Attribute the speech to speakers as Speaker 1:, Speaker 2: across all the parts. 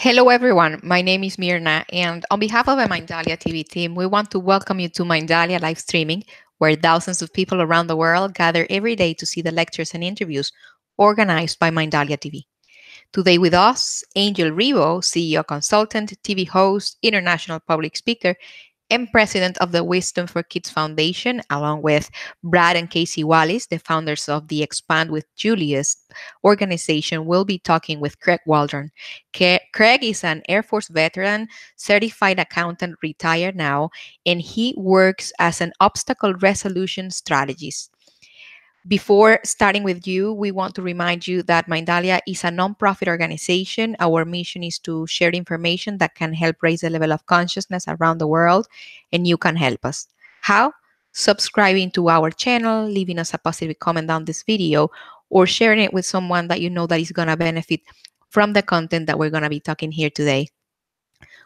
Speaker 1: Hello, everyone. My name is Mirna, and on behalf of the Mindalia TV team, we want to welcome you to Mindalia live streaming, where thousands of people around the world gather every day to see the lectures and interviews organized by Mindalia TV. Today with us, Angel Rivo, CEO consultant, TV host, international public speaker, and president of the Wisdom for Kids Foundation, along with Brad and Casey Wallis, the founders of the Expand with Julius organization, will be talking with Craig Waldron. Craig is an Air Force veteran, certified accountant, retired now, and he works as an obstacle resolution strategist. Before starting with you, we want to remind you that Mindalia is a nonprofit organization. Our mission is to share information that can help raise the level of consciousness around the world, and you can help us. How? Subscribing to our channel, leaving us a positive comment on this video, or sharing it with someone that you know that is going to benefit from the content that we're going to be talking here today.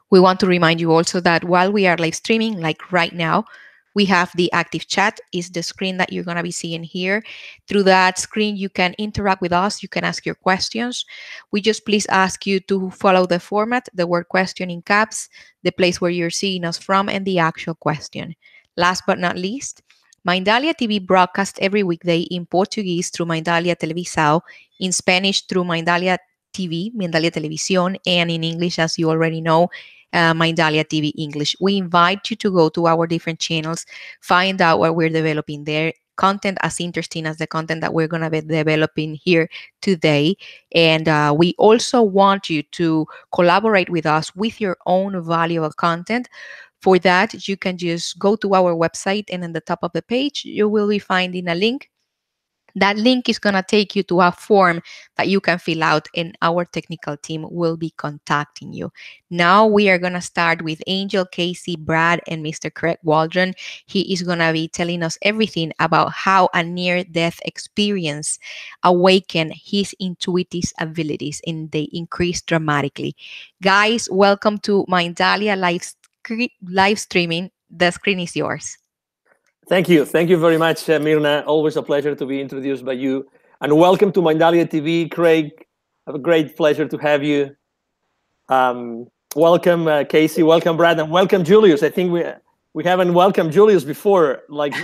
Speaker 1: We want to remind you also that while we are live streaming, like right now, we have the active chat is the screen that you're going to be seeing here. Through that screen, you can interact with us. You can ask your questions. We just please ask you to follow the format, the word question in caps, the place where you're seeing us from, and the actual question. Last but not least, Mindalia TV broadcasts every weekday in Portuguese through Mindalia Televisão, in Spanish through Mindalia TV, Mindalia Televisión, and in English, as you already know, Mindalia TV English. We invite you to go to our different channels, find out what we're developing there, content as interesting as the content that we're going to be developing here today. And we also want you to collaborate with us with your own valuable content. For that, you can just go to our website, and in the top of the page, you will be finding a link. That link is going to take you to a form that you can fill out, and our technical team will be contacting you. Now we are going to start with Angel, Casey, Brad, and Mr. Craig Waldron. He is going to be telling us everything about how a near-death experience awakened his intuitive abilities, and they increased dramatically. Guys, welcome to Mindalia live streaming. The screen is yours.
Speaker 2: Thank you. Thank you very much, Mirna. Always a pleasure to be introduced by you. And welcome to Mindalia TV, Craig. A great pleasure to have you. Welcome, Casey. Welcome, Brad. And welcome, Julius. I think we haven't welcomed Julius before, like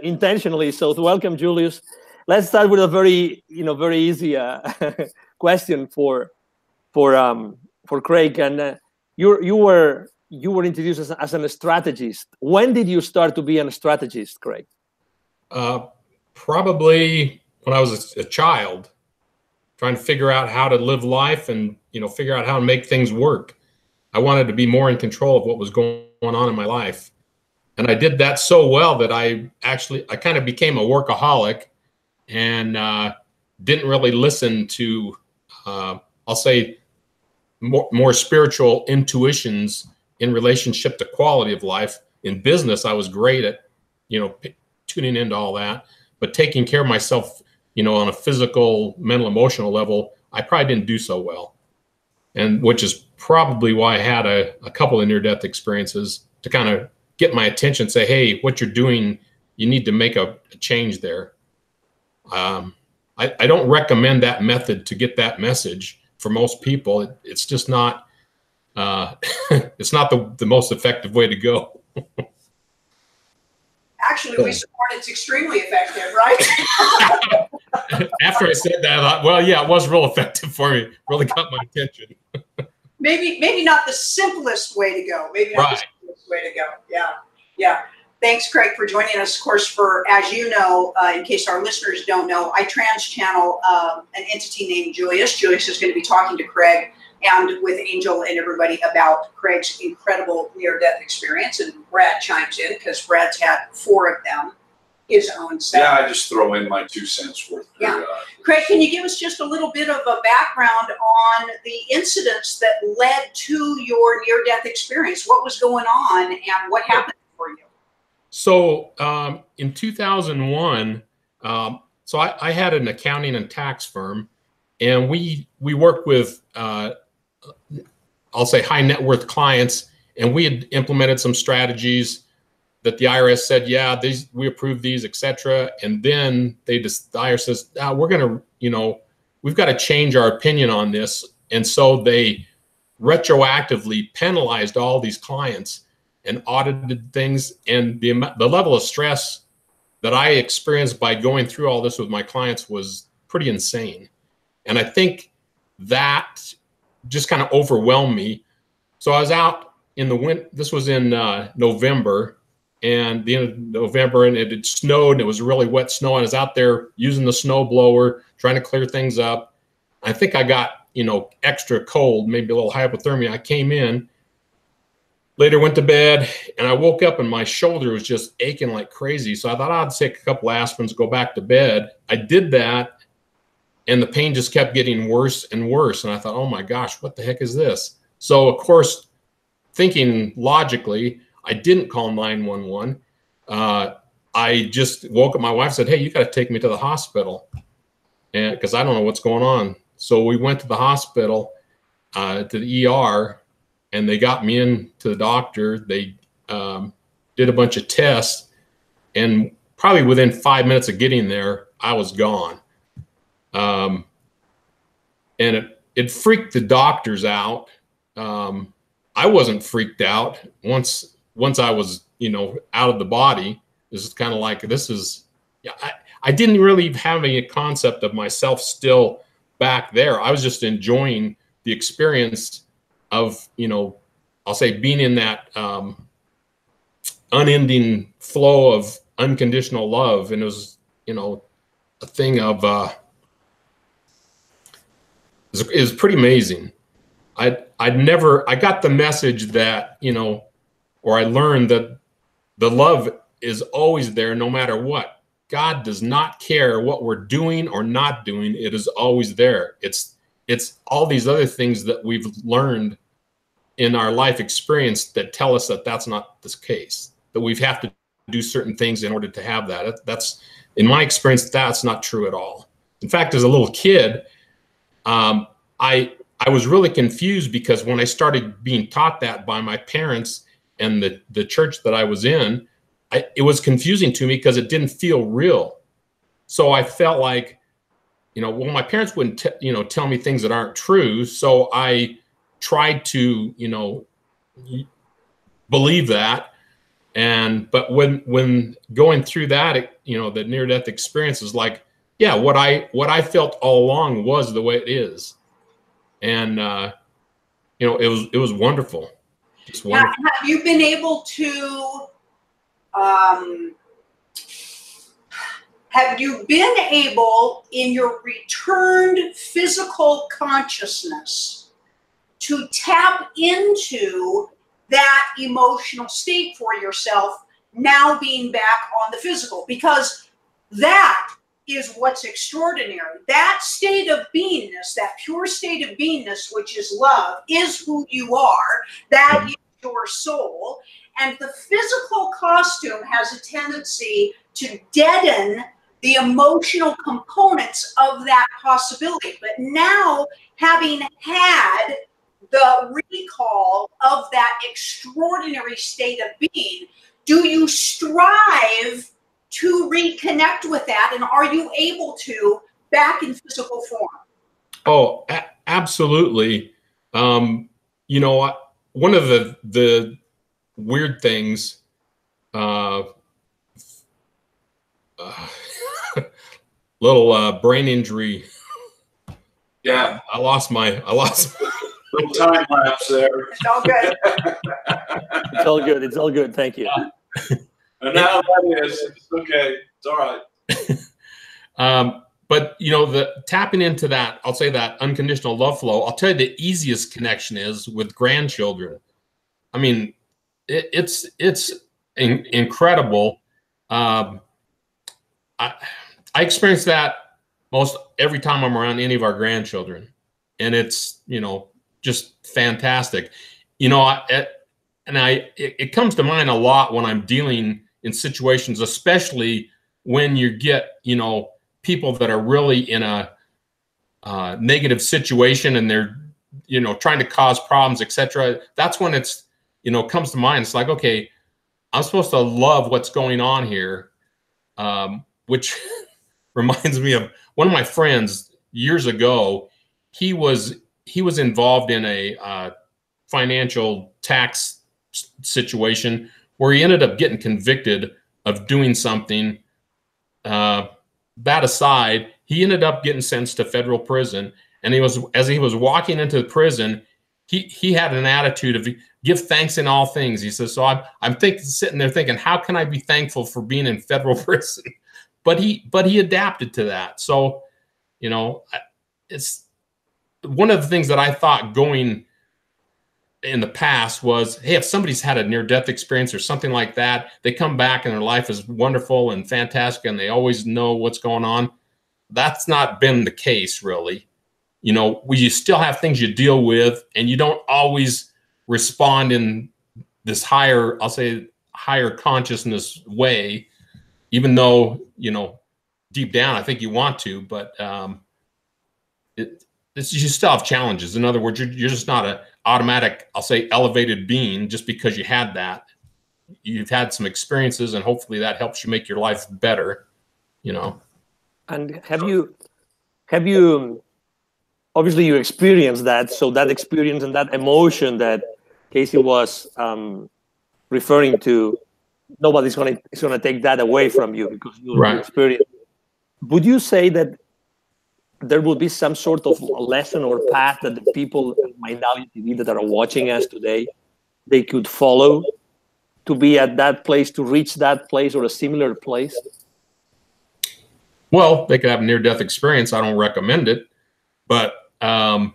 Speaker 2: intentionally. So welcome, Julius. Let's start with a very easy question for Craig. And you were introduced as a strategist. When did you start to be a strategist, Craig?
Speaker 3: Probably when I was a child, trying to figure out how to live life and figure out how to make things work. I wanted to be more in control of what was going on in my life, and I did that so well that I kind of became a workaholic and didn't really listen to, I'll say, more spiritual intuitions in relationship to quality of life. In business, I was great at, tuning into all that, but taking care of myself, on a physical, mental, emotional level, I probably didn't do so well. And which is probably why I had a couple of near-death experiences to kind of get my attention, say, hey, what you're doing, you need to make a change there. I don't recommend that method to get that message for most people. It's just not, it's not the most effective way to go.
Speaker 4: Actually, we support it's extremely effective, right?
Speaker 3: After I said that, I thought, well, yeah, it was real effective for me. Really got my attention.
Speaker 4: maybe not the simplest way to go. Maybe not the simplest way to go. Yeah. Thanks, Craig, for joining us. Of course, as you know, in case our listeners don't know, I trans-channel an entity named Julius. Julius is going to be talking to Craig and with Angel and everybody about Craig's incredible near-death experience. And Brad chimes in because Brad's had 4 of them, his own set.
Speaker 5: Yeah, I just throw in my 2 cents worth.
Speaker 4: Yeah. Craig, can you give us just a little bit of a background on the incidents that led to your near-death experience? What was going on and what happened for you?
Speaker 3: So in 2001, so I had an accounting and tax firm, and we worked with, I'll say, high net worth clients, and we had implemented some strategies that the IRS said, yeah, we approve these, etc. And then the IRS says, we're going to, we've got to change our opinion on this. And so they retroactively penalized all these clients and audited things, and the level of stress that I experienced by going through all this with my clients was pretty insane. And I think that just kind of overwhelmed me. So I was out in the winter. This was in November, and the end of November, and it had snowed, and it was really wet snow. I was out there using the snow blower, trying to clear things up. I think I got, you know, extra cold, maybe a little hypothermia. I came in, later went to bed, and I woke up and my shoulder was just aching like crazy. So I thought I'd take a couple aspirins, go back to bed. I did that, and the pain just kept getting worse and worse. And I thought, oh my gosh, what the heck is this? So of course, thinking logically, I didn't call 911. I just woke up my wife, said, hey, you got to take me to the hospital, and because I don't know what's going on. So we went to the hospital, to the ER, and they got me in to the doctor. They did a bunch of tests, and probably within 5 minutes of getting there, I was gone. And it freaked the doctors out. I wasn't freaked out once I was, you know, out of the body. This is kind of like, this is, I didn't really have any concept of myself still back there. I was just enjoying the experience of, you know, I'll say being in that unending flow of unconditional love. And it was, you know, a thing of, it was pretty amazing. I got the message that, you know, or I learned that the love is always there no matter what. God does not care what we're doing or not doing. It is always there. It's all these other things that we've learned in our life experience that tell us that that's not the case, that we have to do certain things in order to have that. That's, in my experience, that's not true at all. In fact, as a little kid, I was really confused, because when I started being taught that by my parents and the church that I was in, it was confusing to me because it didn't feel real. So I felt like, you know, well, my parents wouldn't, you know, tell me things that aren't true. So I tried to, you know, believe that. But when going through that, you know, the near-death experience is like, yeah, what I felt all along was the way it is. And, you know, it was wonderful. Just wonderful.
Speaker 4: Now, have you been able to, in your returned physical consciousness, to tap into that emotional state for yourself now being back on the physical? Because that is what's extraordinary. That state of beingness, that pure state of beingness, which is love, is who you are. That is your soul. And the physical costume has a tendency to deaden the emotional components of that possibility. But now, having had the recall of that extraordinary state of being, do you strive to reconnect with that? And are you able to back in physical form?
Speaker 3: Oh, absolutely. You know, one of the weird things, little brain injury.
Speaker 5: Yeah.
Speaker 3: I lost
Speaker 5: Little time lapse there.
Speaker 4: It's all good.
Speaker 2: It's all good. It's all good. Thank you.
Speaker 5: And now that is, it's okay. It's all right.
Speaker 3: But you know, the tapping into that, I'll say that unconditional love flow, I'll tell you the easiest connection is with grandchildren. I mean, it's incredible. I experience that most every time I'm around any of our grandchildren, and it's, you know, just fantastic. You know, it comes to mind a lot when I'm dealing in situations, especially when you get, you know, people that are really in a negative situation and they're, you know, trying to cause problems, etc. That's when it's, you know, comes to mind. It's like, okay, I'm supposed to love what's going on here, which reminds me of one of my friends years ago. He was involved in a financial tax situation where he ended up getting convicted of doing something. That aside, he ended up getting sentenced to federal prison. And as he was walking into the prison, he had an attitude of give thanks in all things. He says, so I'm sitting there thinking, how can I be thankful for being in federal prison? But he adapted to that. So, you know, it's one of the things that I thought going in the past was, hey, if somebody's had a near-death experience or something like that, they come back and their life is wonderful and fantastic and they always know what's going on. That's not been the case, really. You know, you still have things you deal with, and you don't always respond in this higher, I'll say, higher consciousness way, even though, you know, deep down, I think you want to, but you still have challenges. In other words, you're just not an automatic, I'll say, elevated being just because you had that. You've had some experiences, and hopefully that helps you make your life better, you know.
Speaker 2: And have you obviously you experienced that, so that experience and that emotion that Casey was referring to, nobody's going to take that away from you because you experienced. Would you say that there will be some sort of lesson or path that the people in Mindalia TV that are watching us today, they could follow to be at that place, to reach that place or a similar place?
Speaker 3: Well, they could have a near-death experience. I don't recommend it. But I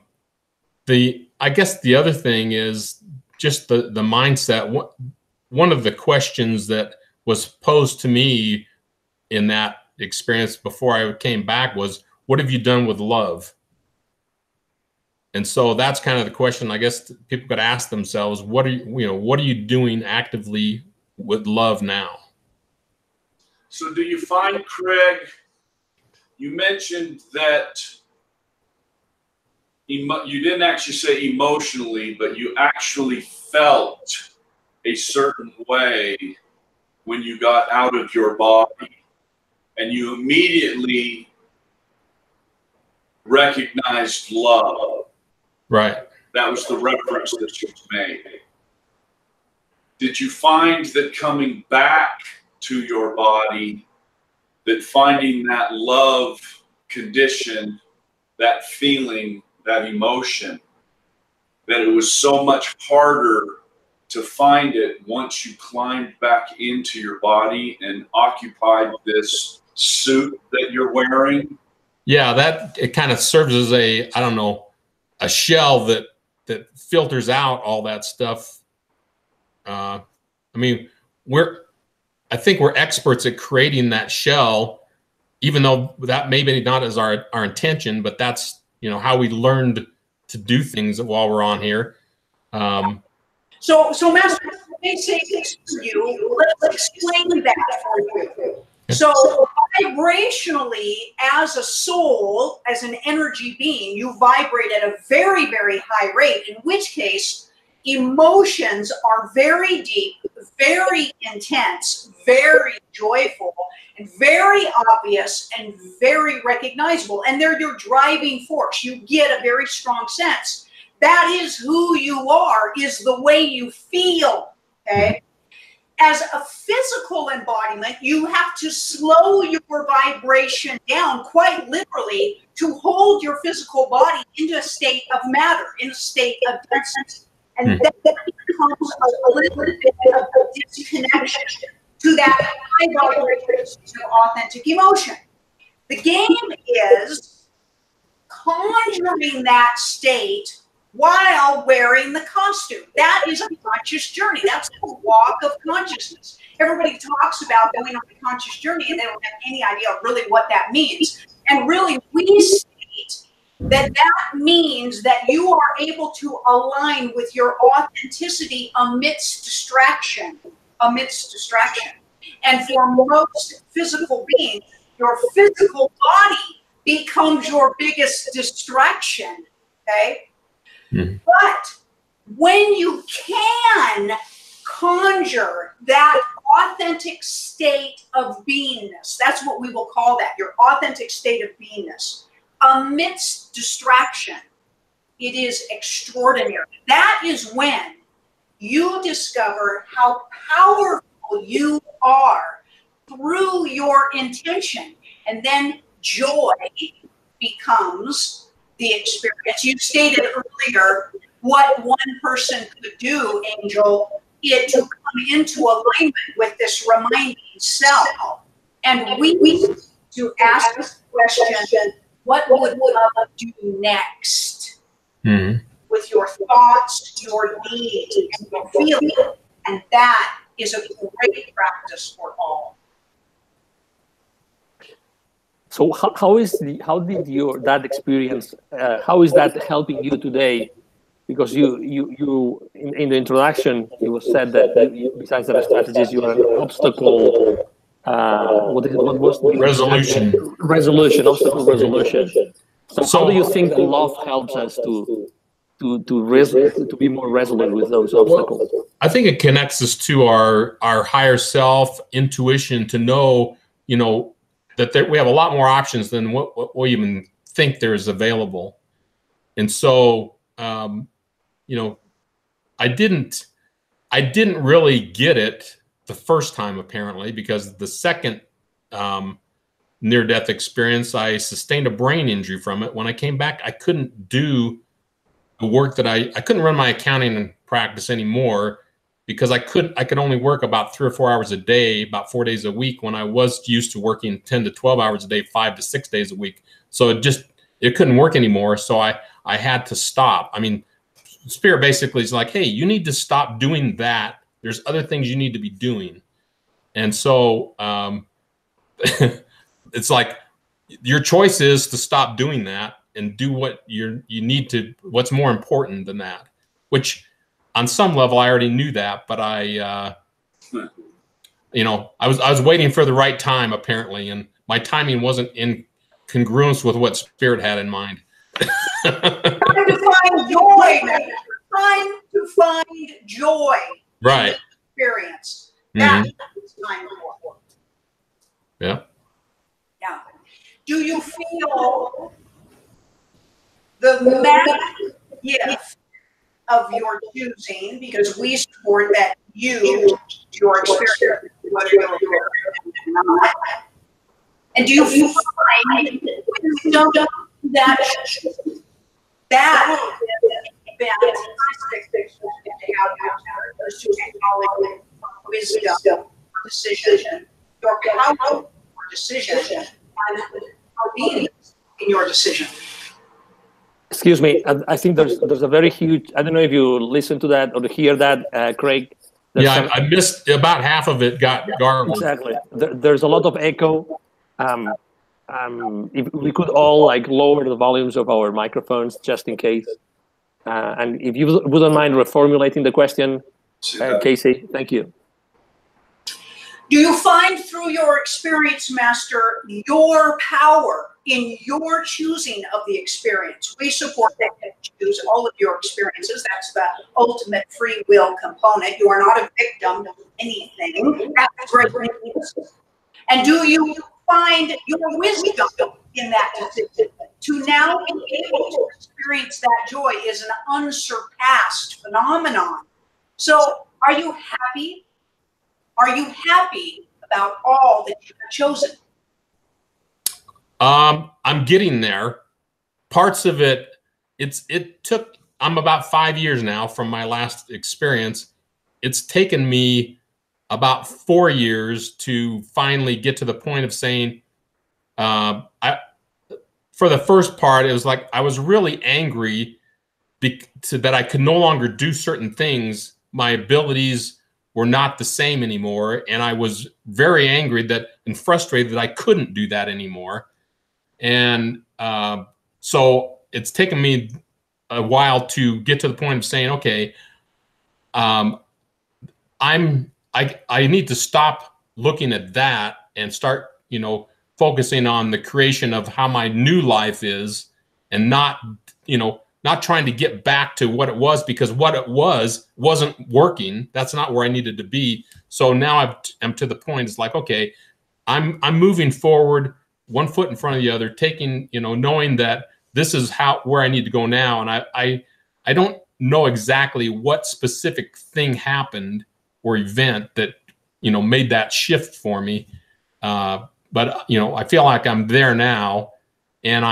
Speaker 3: guess the other thing is just the mindset. One of the questions that was posed to me in that experience before I came back was, what have you done with love? And so that's kind of the question I guess people could ask themselves. What are you doing actively with love now?
Speaker 5: So do you find, Craig, you mentioned that you didn't actually say emotionally, but you actually felt a certain way when you got out of your body, and you immediately recognized love.
Speaker 3: Right.
Speaker 5: That was the reference that you made. Did you find that coming back to your body, that finding that love condition, that feeling, that emotion, that it was so much harder to find it once you climbed back into your body and occupied this suit that you're wearing?
Speaker 3: Yeah, it kind of serves as a shell that filters out all that stuff. I mean, I think we're experts at creating that shell, even though that maybe not as our intention, but that's, you know, how we learned to do things while we're on here.
Speaker 4: So Master, let me say this to you. Let's explain that for you. So vibrationally, as a soul, as an energy being, you vibrate at a very, very high rate, in which case emotions are very deep, very intense, very joyful, and very obvious and very recognizable. And they're your driving force. You get a very strong sense. That is who you are, is the way you feel, okay? As a physical embodiment, you have to slow your vibration down quite literally to hold your physical body into a state of matter, in a state of density. And that becomes a little bit of a disconnection to that high vibration of authentic emotion. The game is conjuring that state while wearing the costume. That is a conscious journey. That's a walk of consciousness. Everybody talks about going on a conscious journey, and they don't have any idea really what that means. And really, we state that means that you are able to align with your authenticity amidst distraction. And for most physical beings, your physical body becomes your biggest distraction, okay? But when you can conjure that authentic state of beingness, that's what we will call that, your authentic state of beingness, amidst distraction, It is extraordinary. That is when you discover how powerful you are through your intention. And then joy becomes the experience. You stated earlier what one person could do, Angel, it to come into alignment with this reminding self. And we need to ask this question, what would love do next?
Speaker 3: Mm-hmm.
Speaker 4: With your thoughts, your deeds, and your feelings. And that is a great practice for all.
Speaker 2: So how did that experience, how is that helping you today? Because you in the introduction, it was said that besides the strategies, you are an obstacle, what was the
Speaker 3: Resolution.
Speaker 2: Obstacle resolution. So how do you think that love helps us to be more resolute with those obstacles?
Speaker 3: I think it connects us to our higher self, intuition, to know, that we have a lot more options than what we even think there is available. And so, I didn't really get it the first time, apparently, because the second near-death experience, I sustained a brain injury from it. When I came back, I couldn't do the work that I couldn't run my accounting practice anymore, because I could only work about 3 or 4 hours a day, about 4 days a week, when I was used to working 10 to 12 hours a day, 5 to 6 days a week. So it couldn't work anymore. So I had to stop. I mean, Spirit basically is like, hey, you need to stop doing that. There's other things you need to be doing. And so it's like your choice is to stop doing that and do what you need to, what's more important than that, which on some level I already knew that, but I was waiting for the right time, apparently, and my timing wasn't in congruence with what Spirit had in mind.
Speaker 4: Time to find joy, man. Time to find joy.
Speaker 3: Right.
Speaker 4: In the experience.
Speaker 3: Mm-hmm.
Speaker 4: That's time for.
Speaker 3: Yeah.
Speaker 4: Yeah. Do you feel the magic gift of your choosing, because we support that your experience, whether you're aware or not? And do you find wisdom that is fantastic to have others to acknowledge wisdom, decision, your power for decision, and being in your decision?
Speaker 2: Excuse me, I think there's a very huge, I don't know if you listen to that or hear that, Craig.
Speaker 3: Yeah, I missed about half of it, got garbled.
Speaker 2: Exactly. There's a lot of echo. If we could all lower the volumes of our microphones just in case. And if you wouldn't mind reformulating the question, Casey, thank you.
Speaker 4: Do you find through your experience, Master, your power in your choosing of the experience? We support that you choose all of your experiences. That's the ultimate free will component. You are not a victim of anything. That's great news. And do you find your wisdom in that decision? To now be able to experience that joy is an unsurpassed phenomenon. So are you happy? Are you happy about all that you have chosen?
Speaker 3: I'm getting there. Parts of it, I'm about 5 years now from my last experience. It's taken me about 4 years to finally get to the point of saying, for the first part, it was like I was really angry that I could no longer do certain things. My abilities were not the same anymore, and I was very angry and frustrated that I couldn't do that anymore. And so it's taken me a while to get to the point of saying, okay, I need to stop looking at that and start, focusing on the creation of how my new life is, and not trying to get back to what it was, because what it wasn't working. That's not where I needed to be. So now I'm to the point. It's like, okay, I'm moving forward, one foot in front of the other, taking, knowing that this is where I need to go now. And I don't know exactly what specific thing happened or event that, you know, made that shift for me. But, you know, I feel like I'm there now, and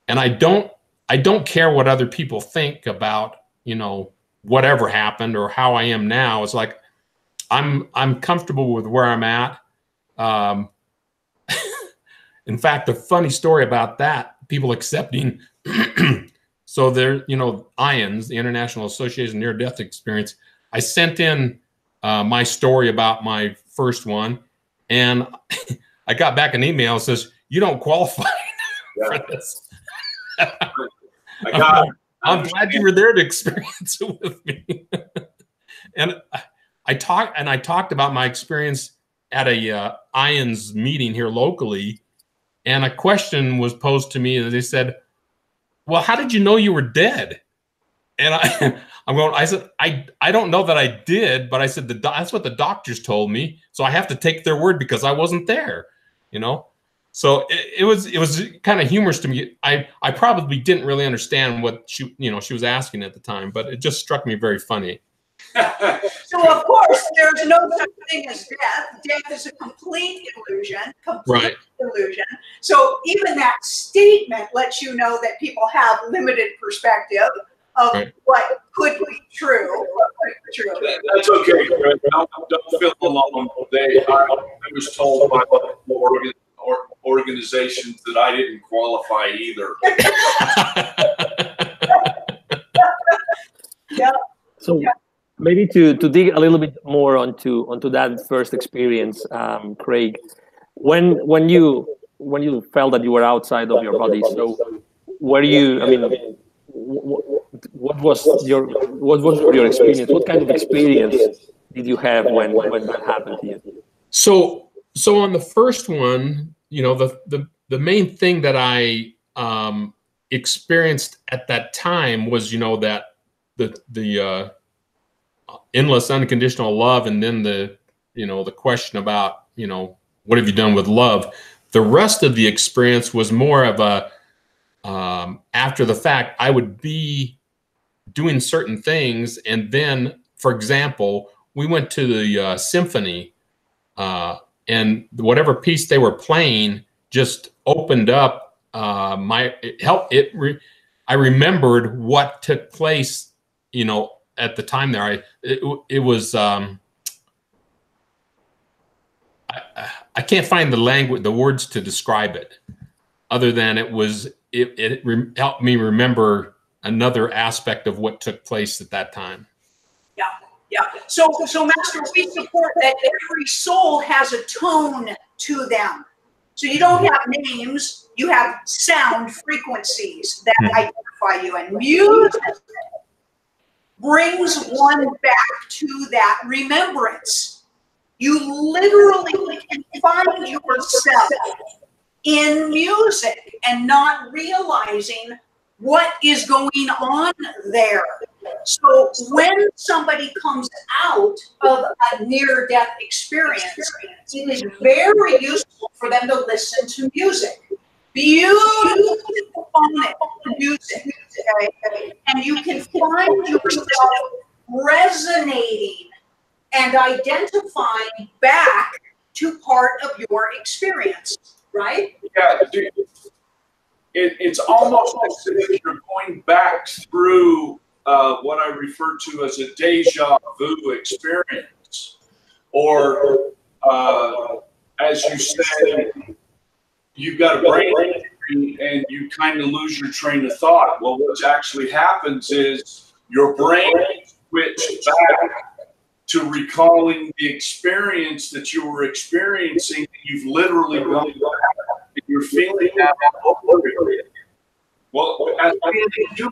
Speaker 3: I don't care what other people think about, you know, whatever happened or how I am now. It's like, I'm comfortable with where I'm at. In fact, the funny story about that, people accepting, so there, you know, IANS, the International Association of Near-Death Experience, I sent in my story about my first one, and I got back an email that says, you don't qualify for this. I'm glad you were there to experience it with me. And I talked about my experience at a IANS meeting here locally, and a question was posed to me. They said, well, how did you know you were dead? And I said, I don't know that I did, but I said, that's what the doctors told me. So I have to take their word because I wasn't there, you know? So it was kind of humorous to me. I probably didn't really understand what she was asking at the time, but it just struck me very funny.
Speaker 4: So of course, there's no such thing as death. Death is a complete illusion, illusion. So even that statement lets you know that people have limited perspective of what could be true.
Speaker 5: That's okay. Don't feel alone. I was told by organizations that I didn't qualify either.
Speaker 4: Yeah.
Speaker 2: So maybe to dig a little bit more onto that first experience, Craig, when you felt that you were outside of your body, so were you? I mean, what was your experience? What kind of experience did you have when that happened to you?
Speaker 3: So on the first one, you know, the main thing that I experienced at that time was, you know, that the endless unconditional love, and then the question about, you know, what have you done with love? The rest of the experience was more of a after the fact. I would be doing certain things, and then, for example, we went to the symphony, and whatever piece they were playing just opened up I remembered what took place, you know, at the time there. It was I can't find the words to describe it, other than it helped me remember another aspect of what took place at that time.
Speaker 4: Yeah, yeah. So Master, we support that every soul has a tone to them. So you don't have names, you have sound frequencies that identify you, and music brings one back to that remembrance. You literally can find yourself in music and not realizing what is going on there. So when somebody comes out of a near-death experience, it is very useful for them to listen to music. Beautiful music, okay? And you can find yourself resonating and identifying back to part of your experience, right?
Speaker 5: Yeah, it's almost as if you're going back through what I refer to as a deja vu experience, or as you said, you've got a brain injury and you kind of lose your train of thought. Well, what actually happens is your brain switches back to recalling the experience that you were experiencing. You've literally gone back and you're feeling that over it. Well, as you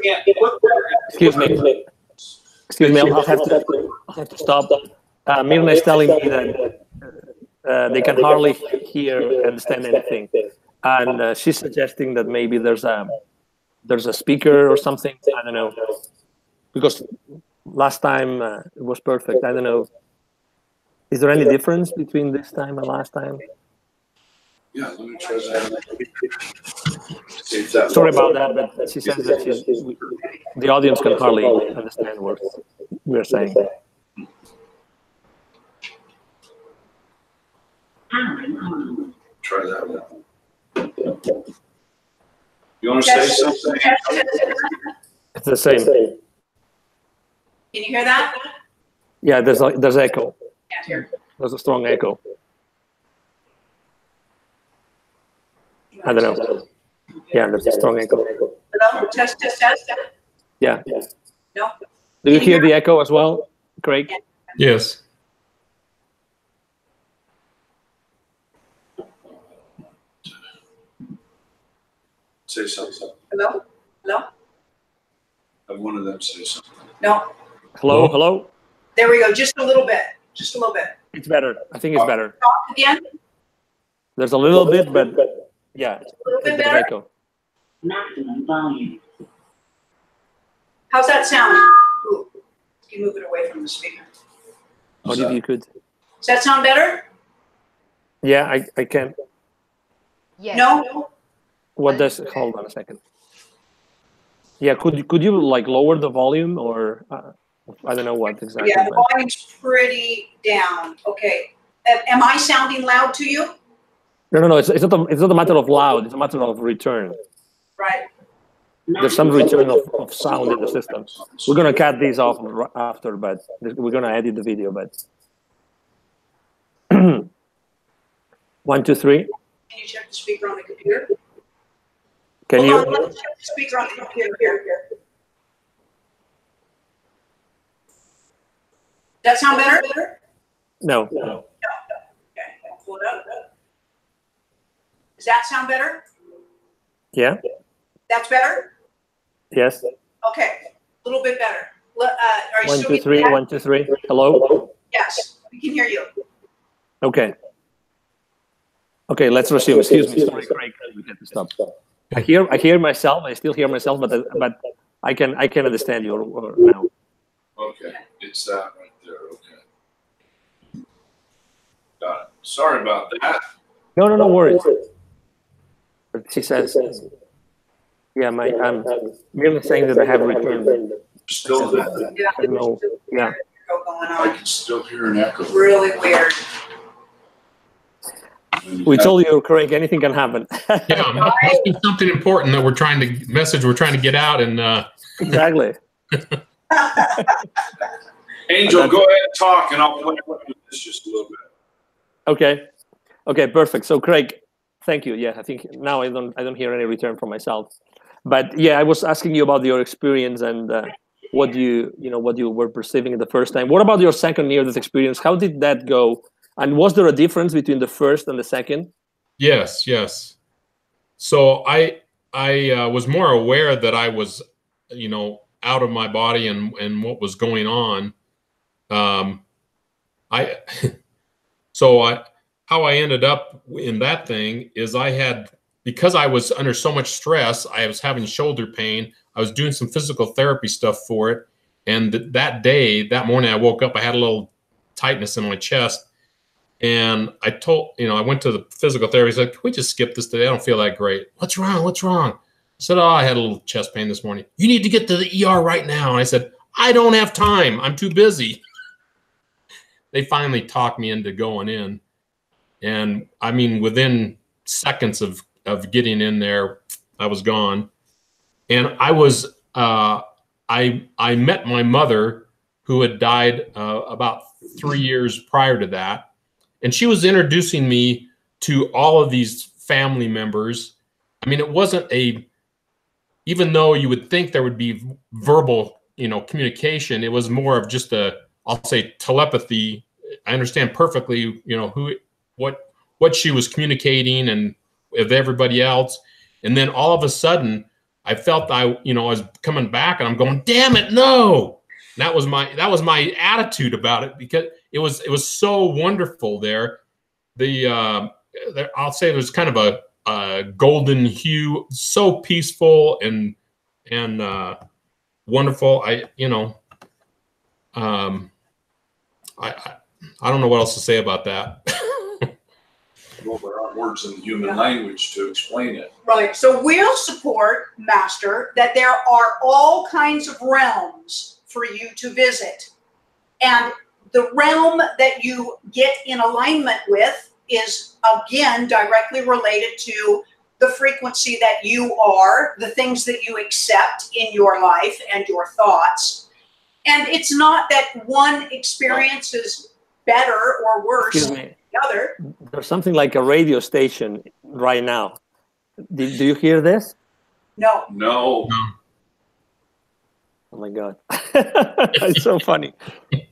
Speaker 5: can't put that.
Speaker 2: Excuse me. I'll have to stop. Mirna is telling me that they can hardly hear and understand anything, and she's suggesting that maybe there's a speaker or something. I don't know, because last time it was perfect. I don't know. Is there any difference between this time and last time?
Speaker 5: Yeah, let me try that.
Speaker 2: Sorry about that, but she says that the audience can hardly understand what we're saying.
Speaker 5: Try that one. You want to say something?
Speaker 2: It's the same.
Speaker 4: Can you hear that?
Speaker 2: Yeah, there's echo.
Speaker 4: Can't hear.
Speaker 2: There's a strong echo. I don't know. Yeah, there's a strong echo.
Speaker 4: Hello? Test.
Speaker 2: Yeah.
Speaker 4: No?
Speaker 2: Do you hear the echo as well, Craig?
Speaker 3: Yes.
Speaker 5: Say something.
Speaker 4: Hello?
Speaker 5: Have one of them say something.
Speaker 4: No?
Speaker 2: Hello?
Speaker 4: There we go. Just a little bit.
Speaker 2: It's better. I think it's better.
Speaker 4: Talk again?
Speaker 2: There's a little bit, but yeah,
Speaker 4: A little bit
Speaker 2: there's
Speaker 4: better?
Speaker 2: echo.
Speaker 6: Maximum volume.
Speaker 4: How's that sound? Ooh. You move it away from the speaker.
Speaker 2: What if you could?
Speaker 4: Does that sound better?
Speaker 2: Yeah, I can.
Speaker 1: Yes.
Speaker 4: No?
Speaker 2: What does? Hold on a second. Yeah, could you like lower the volume or I don't know what exactly.
Speaker 4: Yeah, the volume's pretty down. Okay. Am I sounding loud to you?
Speaker 2: No. It's not a matter of loud. It's a matter of return.
Speaker 4: Right.
Speaker 2: There's some return of sound in the system. We're gonna cut these off after, but we're gonna edit the video. But 1, 2, 3.
Speaker 4: Can you check the speaker on the computer?
Speaker 2: Can
Speaker 4: Hold
Speaker 2: you?
Speaker 4: on, let's check the speaker on the computer here. That sound better?
Speaker 2: No.
Speaker 4: Okay, I'll pull it up. Does that sound better?
Speaker 2: Yeah.
Speaker 4: That's better?
Speaker 2: Yes.
Speaker 4: Okay, a little bit better. Are you
Speaker 2: 1,
Speaker 4: still
Speaker 2: 2, 3.
Speaker 4: getting that?
Speaker 2: 1, 2, 3. Hello.
Speaker 4: Yes, we can hear you.
Speaker 2: Okay. Okay. Let's resume. Excuse me. Sorry, Craig. We had to stop. I hear myself. I still hear myself, but I can understand you now.
Speaker 5: Okay, it's that right there. Okay. Got it. Sorry about that.
Speaker 2: No worries. But she says, yeah, I'm merely saying that I have returned.
Speaker 5: Still,
Speaker 4: Yeah.
Speaker 2: No, yeah.
Speaker 4: Going
Speaker 5: I
Speaker 4: on.
Speaker 5: can still hear an echo.
Speaker 4: Really weird.
Speaker 2: We told you, Craig, anything can happen.
Speaker 3: Yeah, must be something important that we're trying to get out, and
Speaker 2: Exactly.
Speaker 5: Angel, go ahead and talk, and I'll play with this just a little bit.
Speaker 2: Okay, perfect. So, Craig, thank you. Yeah, I think now I don't hear any return from myself. But yeah, I was asking you about your experience and what you were perceiving the first time. What about your second near-death experience? How did that go? And was there a difference between the first and the second?
Speaker 3: yes. So I was more aware that I was, out of my body and what was going on. How I ended up in that thing is because I was under so much stress, I was having shoulder pain. I was doing some physical therapy stuff for it. And that morning I woke up, I had a little tightness in my chest. And I went to the physical therapist. He said, can we just skip this today? I don't feel that great. What's wrong? I said, I had a little chest pain this morning. You need to get to the ER right now. And I said, I don't have time. I'm too busy. They finally talked me into going in. And I mean, within seconds of getting in there, I was gone. And I was, I met my mother, who had died about 3 years prior to that. And she was introducing me to all of these family members. I mean, it wasn't even though you would think there would be verbal, communication, it was more of just I'll say telepathy. I understand perfectly, what she was communicating and with everybody else. And then all of a sudden I felt I was coming back and I'm going, damn it, no. And that was my attitude about it, because it was so wonderful there. I'll say there's kind of a golden hue, so peaceful and wonderful. I don't know what else to say about that.
Speaker 5: Well, there aren't words in the human language to explain it.
Speaker 4: Right. So we'll support, Master, that there are all kinds of realms for you to visit. And the realm that you get in alignment with is, again, directly related to the frequency that you are, the things that you accept in your life and your thoughts. And it's not that one experience is better or worse than the other.
Speaker 2: There's something like a radio station right now. Do you hear this?
Speaker 4: No.
Speaker 5: No.
Speaker 2: Oh my God. It's so funny.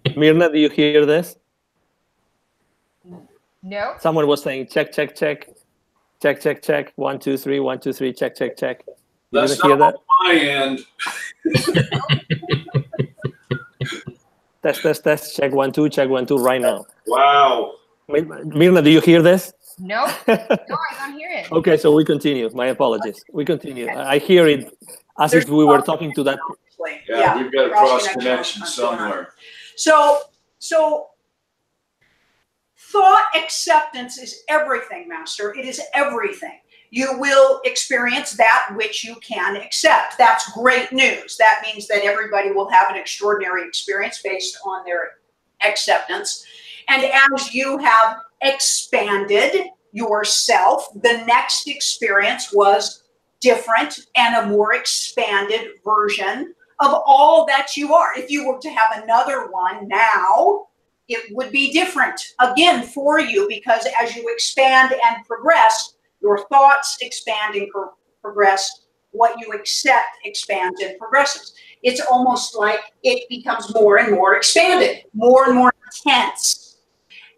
Speaker 2: Mirna, do you hear this?
Speaker 1: No.
Speaker 2: Someone was saying, check, check, check. Check, check, check. 1, 2, 3, 1, 2, 3, check, check, check. You
Speaker 5: That's
Speaker 2: didn't hear
Speaker 5: not
Speaker 2: that?
Speaker 5: on my end.
Speaker 2: Test, test, test. Check 1, 2, check 1, 2 right now.
Speaker 5: Wow.
Speaker 2: Mirna, do you hear this?
Speaker 1: No. No, I don't hear it.
Speaker 2: Okay, so we continue. My apologies. We continue. I hear it as if we were talking to that.
Speaker 5: Yeah, we've got a cross connection somewhere.
Speaker 4: So thought acceptance is everything, Master. It is everything. You will experience that which you can accept. That's great news. That means that everybody will have an extraordinary experience based on their acceptance. And as you have expanded yourself, the next experience was different and a more expanded version of all that you are. If you were to have another one now, it would be different again for you, because as you expand and progress, your thoughts expand and progress. What you accept expands and progresses. It's almost like it becomes more and more expanded, more and more intense.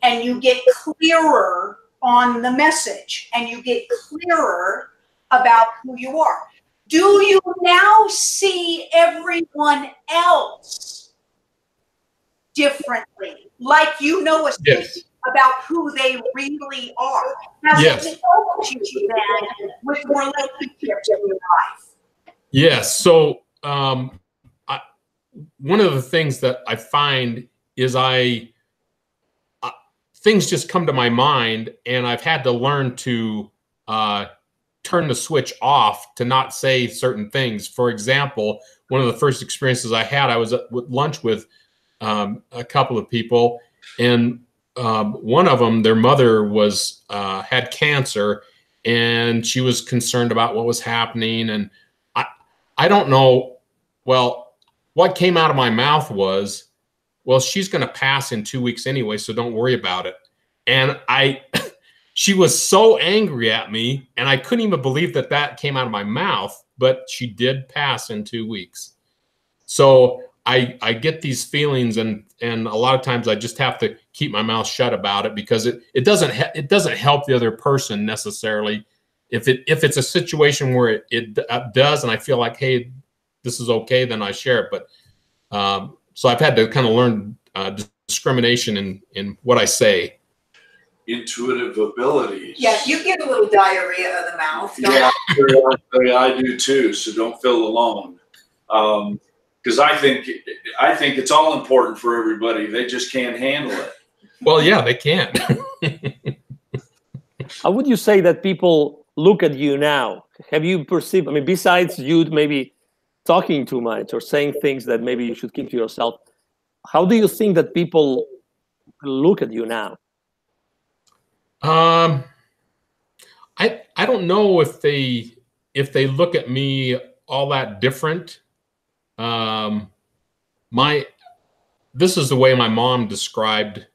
Speaker 4: And you get clearer on the message, and you get clearer about who you are. Do you now see everyone else differently? Like you know about who they really are? Has it helped you then with relationships in your life?
Speaker 3: Yes. So one of the things that I find is things just come to my mind, and I've had to learn to turn the switch off to not say certain things. For example, one of the first experiences I had, I was at lunch with a couple of people, and one of them, their mother had cancer, and she was concerned about what was happening. And I don't know, well, what came out of my mouth was, well, she's going to pass in 2 weeks anyway, so don't worry about it. And she was so angry at me, and I couldn't even believe that came out of my mouth, but she did pass in 2 weeks. So I get these feelings, and a lot of times I just have to keep my mouth shut about it, because it doesn't help the other person necessarily. If it's a situation where it does, and I feel like, hey, this is okay, then I share it. But so I've had to kind of learn discrimination in what I say.
Speaker 5: Intuitive abilities.
Speaker 4: Yeah, you get a little diarrhea of the mouth.
Speaker 5: Yeah, I do too. So don't feel alone. Because I think it's all important for everybody. They just can't handle it.
Speaker 3: Well, yeah, they can't.
Speaker 2: How would you say that people look at you now? Have you perceived, I mean, besides you maybe talking too much or saying things that maybe you should keep to yourself, how do you think that people look at you now?
Speaker 3: I don't know if they look at me all that different. This is the way my mom described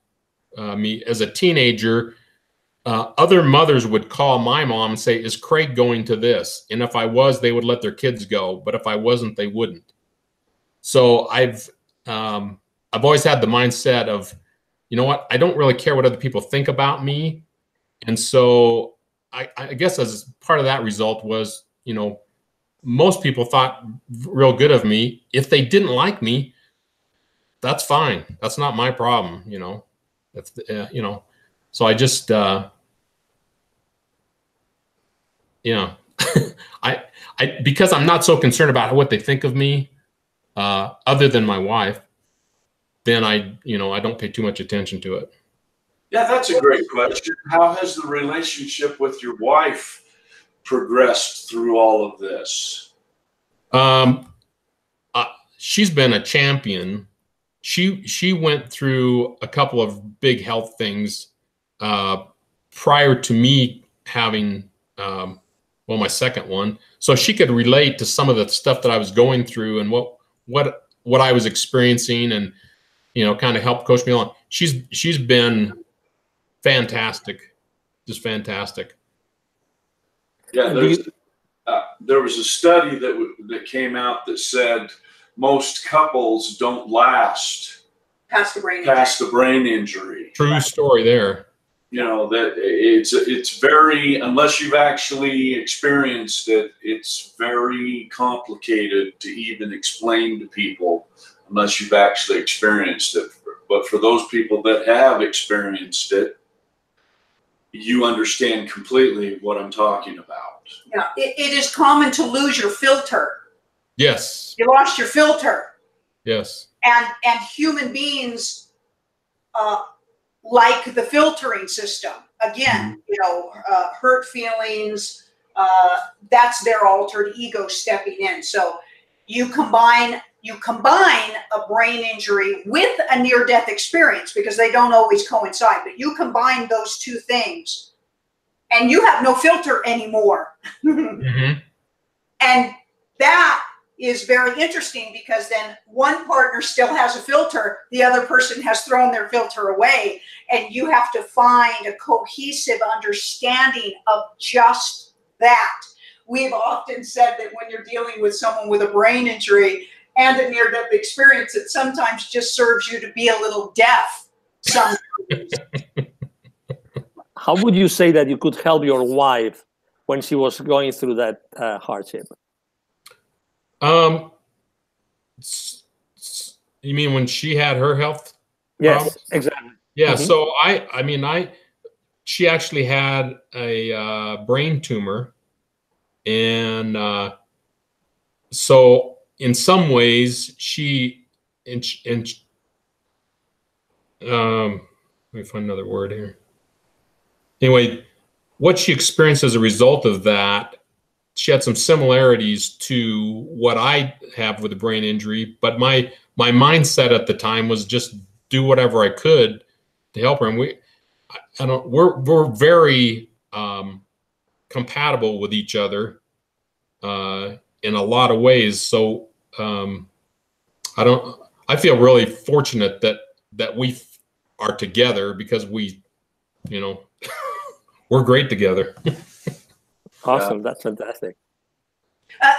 Speaker 3: me as a teenager. Other mothers would call my mom and say, "Is Craig going to this?" And if I was, they would let their kids go. But if I wasn't, they wouldn't. So I've always had the mindset of, you know what, I don't really care what other people think about me. And so I guess as part of that result was, you know, most people thought real good of me. If they didn't like me, that's fine. That's not my problem, you know. That's you know. So I just you know, I because I'm not so concerned about what they think of me, other than my wife, then I don't pay too much attention to it.
Speaker 5: Yeah, that's a great question. How has the relationship with your wife progressed through all of this?
Speaker 3: She's been a champion. She went through a couple of big health things prior to me having well, my second one, so she could relate to some of the stuff that I was going through and what I was experiencing, and kind of help coach me along. She's been fantastic, just fantastic.
Speaker 5: Yeah, there was a study that came out that said most couples don't last
Speaker 4: past the brain injury.
Speaker 3: True story there.
Speaker 5: That it's very, unless you've actually experienced it, it's very complicated to even explain to people unless you've actually experienced it. But for those people that have experienced it, you understand completely what I'm talking about.
Speaker 4: Yeah, it is common to lose your filter.
Speaker 3: Yes.
Speaker 4: You lost your filter.
Speaker 3: Yes.
Speaker 4: And human beings like the filtering system. Again, hurt feelings, that's their altered ego stepping in. So you combine a brain injury with a near-death experience, because they don't always coincide, but you combine those two things and you have no filter anymore.
Speaker 3: Mm-hmm.
Speaker 4: And that is very interesting, because then one partner still has a filter, the other person has thrown their filter away, and you have to find a cohesive understanding of just that. We've often said that when you're dealing with someone with a brain injury and a near-death experience, it sometimes just serves you to be a little deaf. Sometimes.
Speaker 2: How would you say that you could help your wife when she was going through that hardship?
Speaker 3: You mean when she had her health
Speaker 2: Yes, exactly.
Speaker 3: Yeah.
Speaker 2: Mm-hmm.
Speaker 3: So she actually had a brain tumor, and so in some ways let me find another word here. Anyway, what she experienced as a result of that, she had some similarities to what I have with a brain injury, but my mindset at the time was just do whatever I could to help her. And we're very compatible with each other in a lot of ways. So I feel really fortunate that we are together, because we, we're great together.
Speaker 2: Awesome.
Speaker 5: Yeah.
Speaker 2: That's fantastic.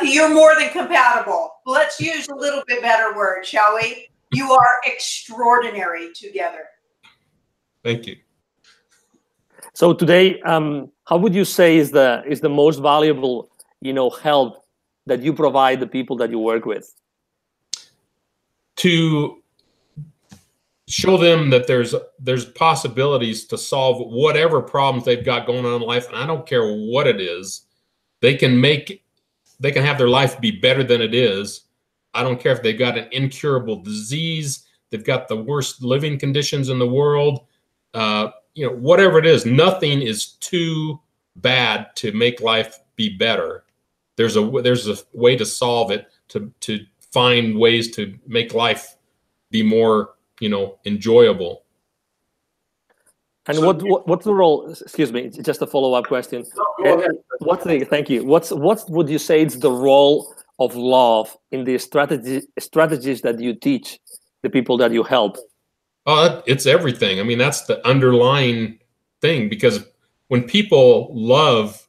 Speaker 4: You're more than compatible. Let's use a little bit better word, shall we? You are extraordinary together.
Speaker 3: Thank you.
Speaker 2: So today, how would you say is the most valuable, help that you provide the people that you work with?
Speaker 3: To show them that there's possibilities to solve whatever problems they've got going on in life, and I don't care what it is. They can have their life be better than it is. I don't care if they've got an incurable disease, they've got the worst living conditions in the world, whatever it is. Nothing is too bad to make life be better. There's a way to solve it, to find ways to make life be more, enjoyable.
Speaker 2: And what's the role? Excuse me, just a follow-up question.
Speaker 5: No, go ahead.
Speaker 2: Thank you. What would you say is the role of love in the strategies that you teach the people that you help?
Speaker 3: Oh, it's everything. I mean, that's the underlying thing, because when people love,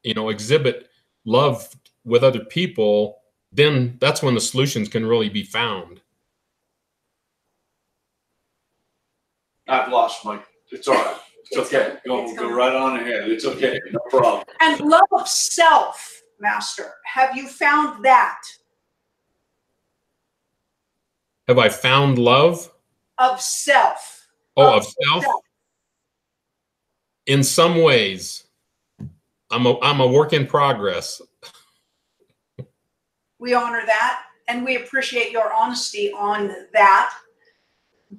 Speaker 3: exhibit love with other people, then that's when the solutions can really be found.
Speaker 5: I've lost my. It's all right. It's okay. Go right on ahead. It's okay. No problem.
Speaker 4: And love of self, Master. Have you found that?
Speaker 3: Have I found love?
Speaker 4: Of self.
Speaker 3: Oh, of self? In some ways. I'm a work in progress.
Speaker 4: We honor that, and we appreciate your honesty on that.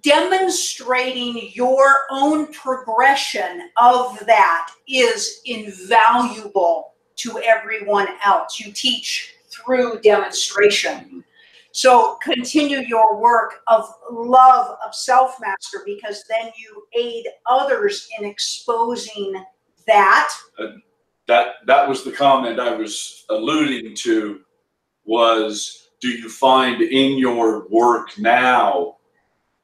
Speaker 4: demonstrating your own progression of that is invaluable to everyone else. You teach through demonstration. So continue your work of love of self-master, because then you aid others in exposing that.
Speaker 5: That was the comment I was alluding to, was, do you find in your work now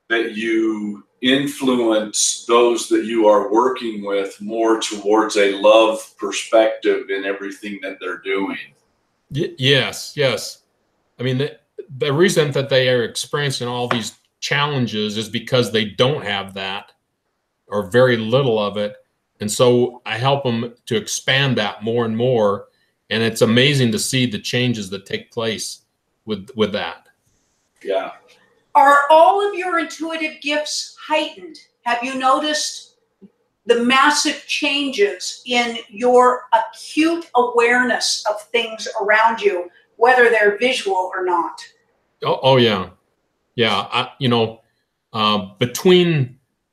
Speaker 5: that you influence those that you are working with more towards a love perspective in everything that they're doing?
Speaker 3: Yes. I mean, the reason that they are experiencing all these challenges is because they don't have that, or very little of it. And so I help them to expand that more and more. And it's amazing to see the changes that take place with that.
Speaker 5: Yeah.
Speaker 4: Are all of your intuitive gifts heightened? Have you noticed the massive changes in your acute awareness of things around you, whether they're visual or not?
Speaker 3: Oh yeah.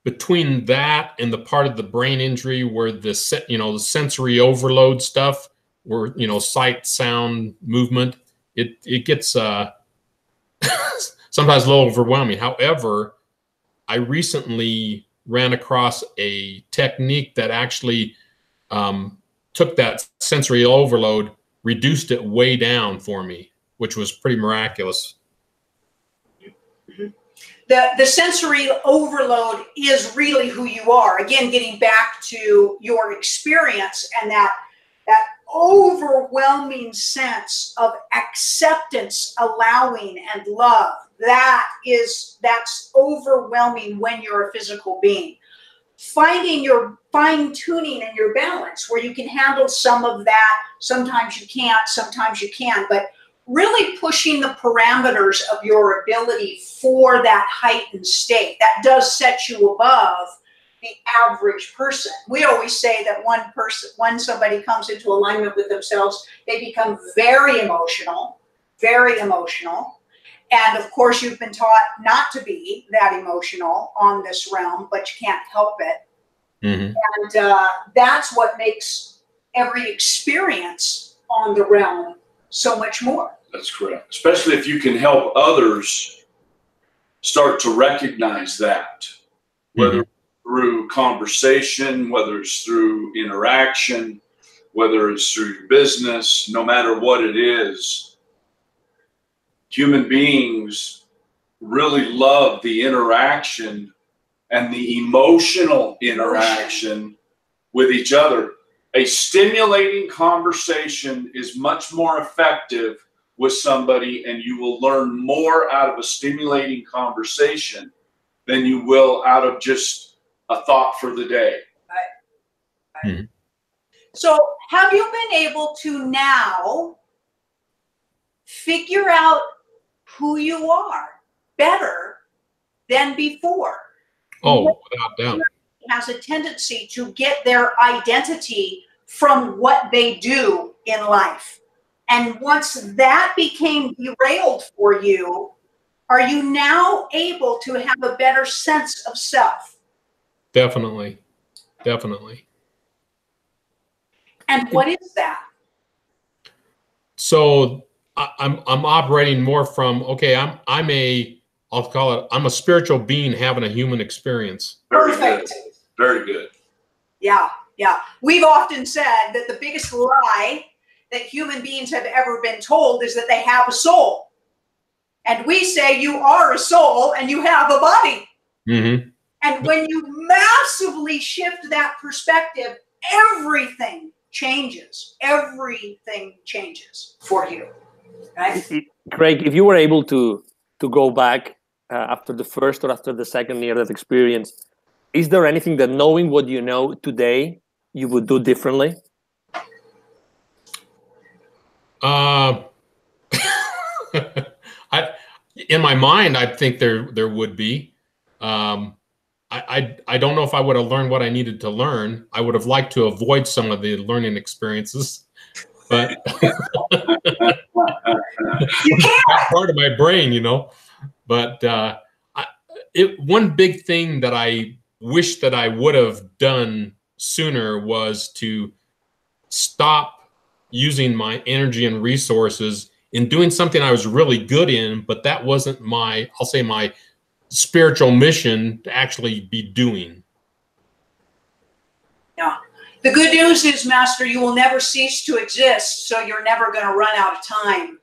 Speaker 3: Between that and the part of the brain injury where the sensory overload stuff, where sight, sound, movement, it gets sometimes a little overwhelming. However, I recently ran across a technique that actually took that sensory overload, reduced it way down for me, which was pretty miraculous.
Speaker 4: The sensory overload is really who you are. Again, getting back to your experience and that overwhelming sense of acceptance, allowing, and love. That's overwhelming when you're a physical being. Finding your fine-tuning and your balance, where you can handle some of that. Sometimes you can't, sometimes you can, but really pushing the parameters of your ability for that heightened state. That does set you above the average person. We always say that when somebody comes into alignment with themselves, they become very emotional. And of course, you've been taught not to be that emotional on this realm, but you can't help it.
Speaker 3: Mm-hmm.
Speaker 4: And that's what makes every experience on the realm so much more.
Speaker 5: That's correct. Especially if you can help others start to recognize that, whether through conversation, whether it's through interaction, whether it's through your business, no matter what it is, human beings really love the interaction and the emotional interaction with each other. A stimulating conversation is much more effective with somebody, and you will learn more out of a stimulating conversation than you will out of just a thought for the day.
Speaker 4: Right. Mm-hmm. So have you been able to now figure out who you are better than before?
Speaker 3: Oh, without doubt.
Speaker 4: Has a tendency to get their identity from what they do in life. And once that became derailed for you, are you now able to have a better sense of self? Definitely. And what is that?
Speaker 3: So I'm operating more from, okay, I'm a spiritual being having a human experience.
Speaker 4: Perfect.
Speaker 5: Very good.
Speaker 4: Yeah. We've often said that the biggest lie that human beings have ever been told is that they have a soul. And we say you are a soul and you have a body.
Speaker 3: Mm-hmm.
Speaker 4: And when you massively shift that perspective, everything changes. Everything changes for you. Right?
Speaker 2: Craig, if you were able to go back after the first or after the second near-death experience, is there anything that, knowing what you know today, you would do differently?
Speaker 3: In my mind, I think there would be. I don't know if I would have learned what I needed to learn. I would have liked to avoid some of the learning experiences, but that's part of my brain, But one big thing that I wish that I would have done sooner was to stop using my energy and resources in doing something I was really good in, but that wasn't my, I'll say, my spiritual mission to actually be doing.
Speaker 4: Yeah. The good news is, Master, you will never cease to exist, so you're never going to run out of time.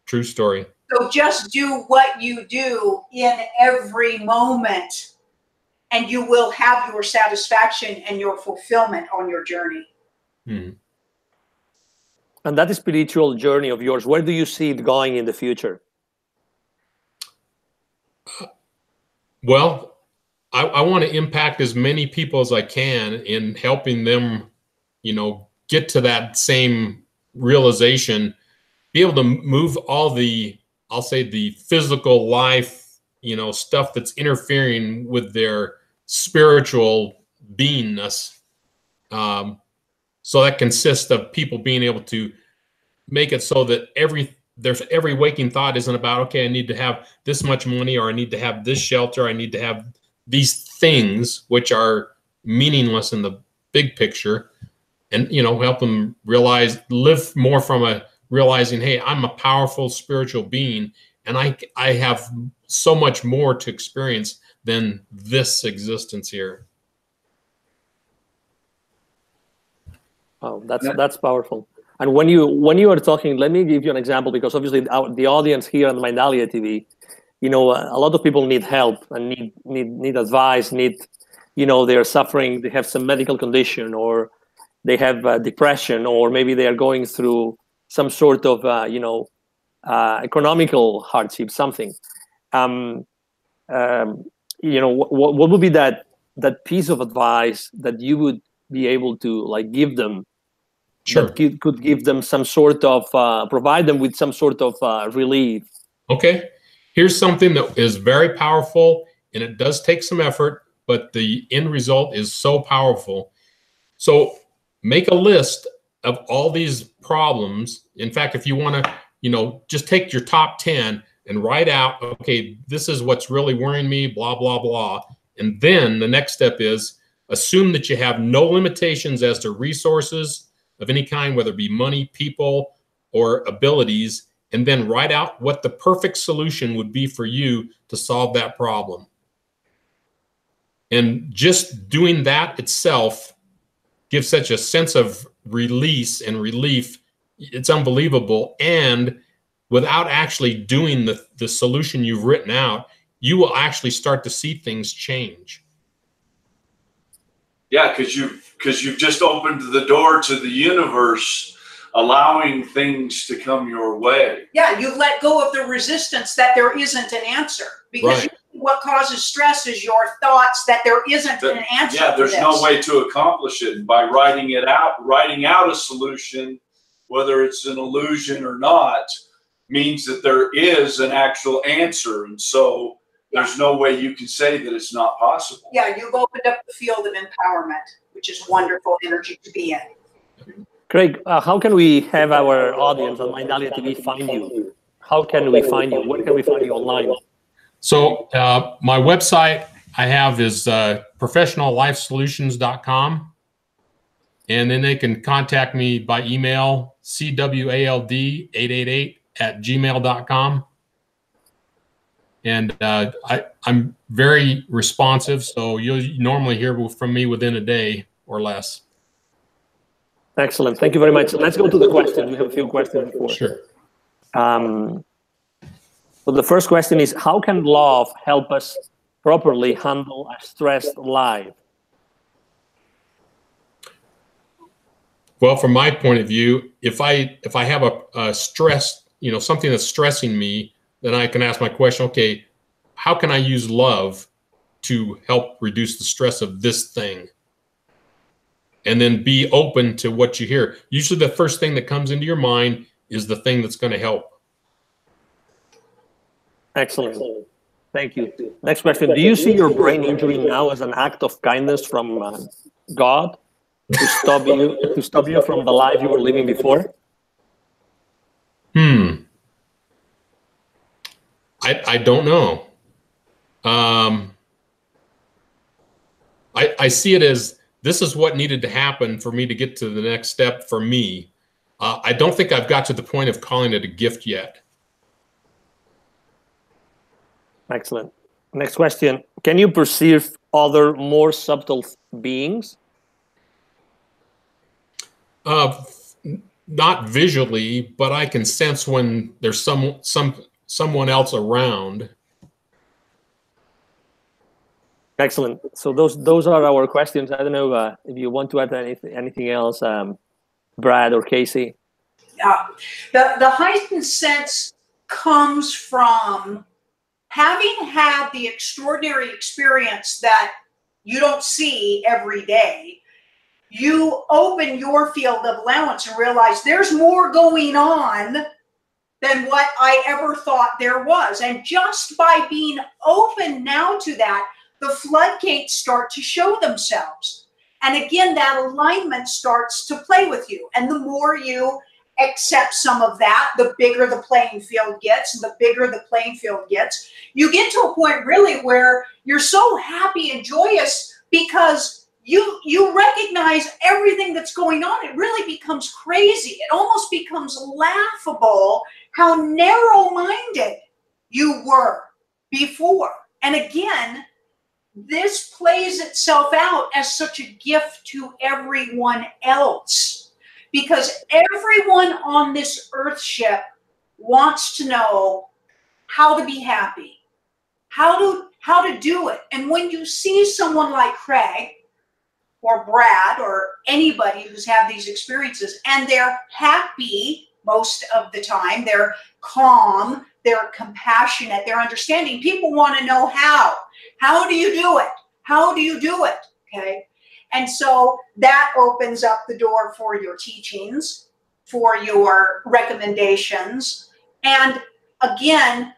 Speaker 3: True story.
Speaker 4: So just do what you do in every moment, and you will have your satisfaction and your fulfillment on your journey.
Speaker 3: Hmm.
Speaker 2: And that spiritual journey of yours, where do you see it going in the future?
Speaker 3: Well, I want to impact as many people as I can in helping them, you know, get to that same realization, be able to move all the, I'll say, the physical life, you know, stuff that's interfering with their spiritual beingness. So that consists of people being able to make it so that every waking thought isn't about, okay, I need to have this much money, or I need to have this shelter, I need to have these things which are meaningless in the big picture, and, you know, help them realize, live more from a realizing, hey, I'm a powerful spiritual being, and I have so much more to experience than this existence here.
Speaker 2: Oh, that's powerfneed. And when you are talking, let me give you an example, because obviously the audience here on Mindalia TV, you know, a lot of people need help and need advice, you know, they're suffering, they have some medical condition, or they have depression, or maybe they are going through some sort of, you know, economical hardship, something. You know, what would be that piece of advice that you would be able to, like, give them?
Speaker 3: Sure.
Speaker 2: That could give them some sort of, provide them with some sort of relief.
Speaker 3: Okay. Here's something that is very powerful, and it does take some effort, but the end result is so powerful. So make a list of all these problems. In fact, if you want to, you know, just take your top 10 and write out, okay, this is what's really worrying me, blah, blah, blah. And then the next step is assume that you have no limitations as to resources of any kind, whether it be money, people, or abilities, and then write out what the perfect solution would be for you to solve that problem. And just doing that itself gives such a sense of release and relief. It's unbelievable. And without actually doing the solution you've written out, you will actually start to see things change.
Speaker 5: Yeah, because you've just opened the door to the universe, allowing things to come your way.
Speaker 4: Yeah, you've let go of the resistance that there isn't an answer, because
Speaker 3: Right.
Speaker 4: what causes stress is your thoughts that there isn't an answer.
Speaker 5: Yeah, there's no way to accomplish it. And by writing out a solution, whether it's an illusion or not, means that there is an actual answer. And so there's no way you can say that it's not possible.
Speaker 4: Yeah, you've opened up the field of empowerment, which is wonderful energy to be in.
Speaker 2: Craig, how can we have our audience on Mindalia TV find you? How can we find you? Where can we find you online?
Speaker 3: So my website I have is professionallifesolutions.com. And then they can contact me by email, cwald888@gmail.com. And I'm very responsive, so you'll normally hear from me within a day or less.
Speaker 2: Excellent. Thank you very much. Let's go to the questions. We have a few questions before.
Speaker 3: Sure.
Speaker 2: So the first question is, how can love help us properly handle a stressed life?
Speaker 3: Well, from my point of view, if I have a stress, you know, something that's stressing me, then I can ask my question, okay, how can I use love to help reduce the stress of this thing? And then be open to what you hear. Usually the first thing that comes into your mind is the thing that's going to help.
Speaker 2: Excellent. Thank you. Next question. Do you see your brain injury now as an act of kindness from God to stop you from the life you were living before?
Speaker 3: I don't know. I see it as this is what needed to happen for me to get to the next step for me. I don't think I've got to the point of calling it a gift yet.
Speaker 2: Excellent. Next question. Can you perceive other more subtle beings?
Speaker 3: Not visually, but I can sense when there's someone else around.
Speaker 2: Excellent. So those are our questions. I don't know if you want to add anything else, Brad or Casey.
Speaker 4: The heightened sense comes from having had the extraordinary experience that you don't see every day. You open your field of allowance and realize there's more going on than what I ever thought there was. And just by being open now to that, the floodgates start to show themselves. And again, that alignment starts to play with you. And the more you accept some of that, the bigger the playing field gets. And the bigger the playing field gets, you get to a point really where you're so happy and joyous because you recognize everything that's going on. It really becomes crazy. It almost becomes laughable how narrow-minded you were before. And again, this plays itself out as such a gift to everyone else, because everyone on this earth ship wants to know how to be happy, how to do it. And when you see someone like Craig or Brad or anybody who's had these experiences and they're happy most of the time, they're calm, they're compassionate, they're understanding, people want to know how. How do you do it? How do you do it? Okay. And so that opens up the door for your teachings, for your recommendations, and again,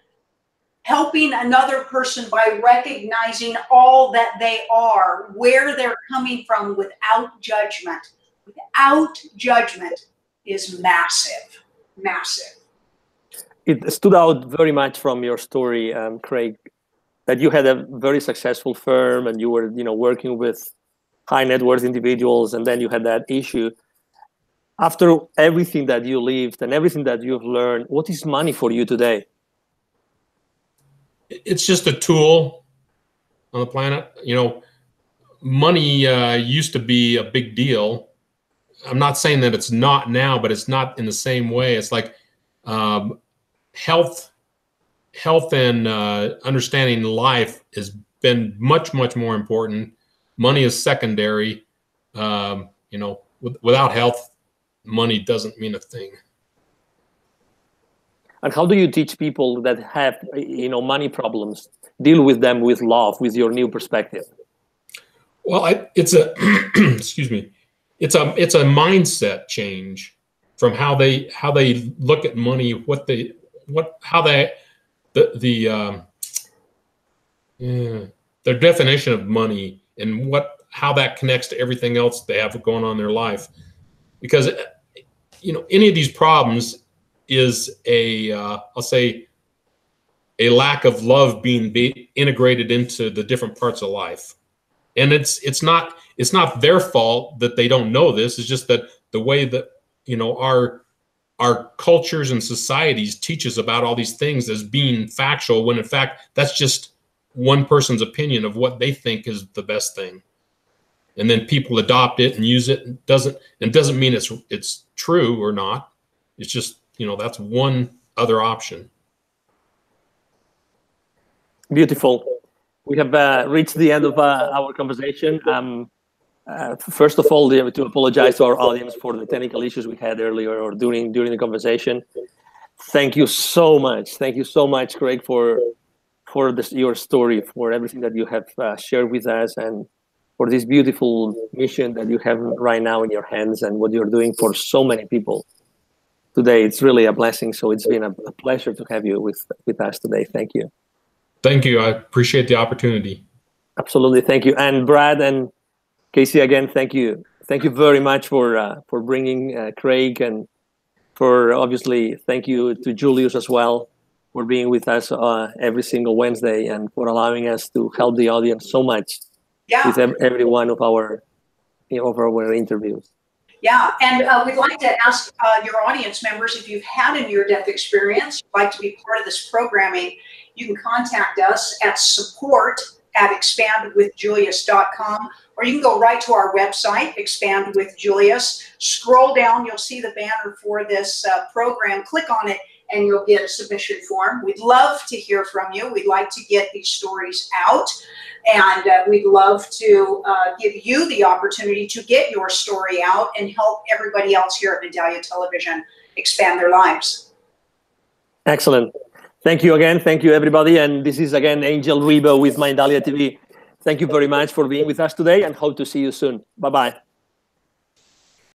Speaker 4: helping another person by recognizing all that they are, where they're coming from without judgment. Without judgment is massive, massive.
Speaker 2: It stood out very much from your story, Craig, that you had a very successful firm and you were, working with high net worth individuals, and then you had that issue. After everything that you lived and everything that you've learned, what is money for you today?
Speaker 3: It's just a tool on the planet. Money used to be a big deal. I'm not saying that it's not now, but it's not in the same way. It's like health and understanding life has been much, much more important. Money is secondary. Without health, money doesn't mean a thing.
Speaker 2: And how do you teach people that have, money problems, deal with them with love, with your new perspective?
Speaker 3: Well, it's a excuse me, it's a mindset change from how they look at money, their definition of money and how that connects to everything else they have going on in their life. Because any of these problems is I'll say a lack of love being integrated into the different parts of life. And it's not their fault that they don't know this. It's just that the way that our cultures and societies teach us about all these things as being factual, when in fact that's just one person's opinion of what they think is the best thing. And then people adopt it and use it. It doesn't mean it's true or not. It's just, that's one other option.
Speaker 2: Beautiful. We have reached the end of our conversation. First of all, to apologize to our audience for the technical issues we had earlier or during the conversation. Thank you so much. Thank you so much, Craig, for your story, for everything that you have shared with us, and for this beautiful mission that you have right now in your hands and what you're doing for so many people today. It's really a blessing. So it's been a pleasure to have you with us today. Thank you.
Speaker 3: Thank you. I appreciate the opportunity.
Speaker 2: Absolutely. Thank you. And Brad and Casey, again, thank you. Thank you very much for bringing Craig, and for obviously thank you to Julius as well for being with us every single Wednesday and for allowing us to help the audience so much with every one of our interviews.
Speaker 4: Yeah, and we'd like to ask your audience members, if you've had a near-death experience, you'd like to be part of this programming, you can contact us at support@expandwithjulius.com, or you can go right to our website, Expand with Julius. Scroll down, you'll see the banner for this program. Click on it, and you'll get a submission form. We'd love to hear from you. We'd like to get these stories out, and we'd love to give you the opportunity to get your story out and help everybody else here at Mindalia Television expand their lives.
Speaker 2: Excellent. Thank you again. Thank you, everybody. And this is, again, Angel Ribo with Mindalia TV. Thank you very much for being with us today, and hope to see you soon. Bye-bye.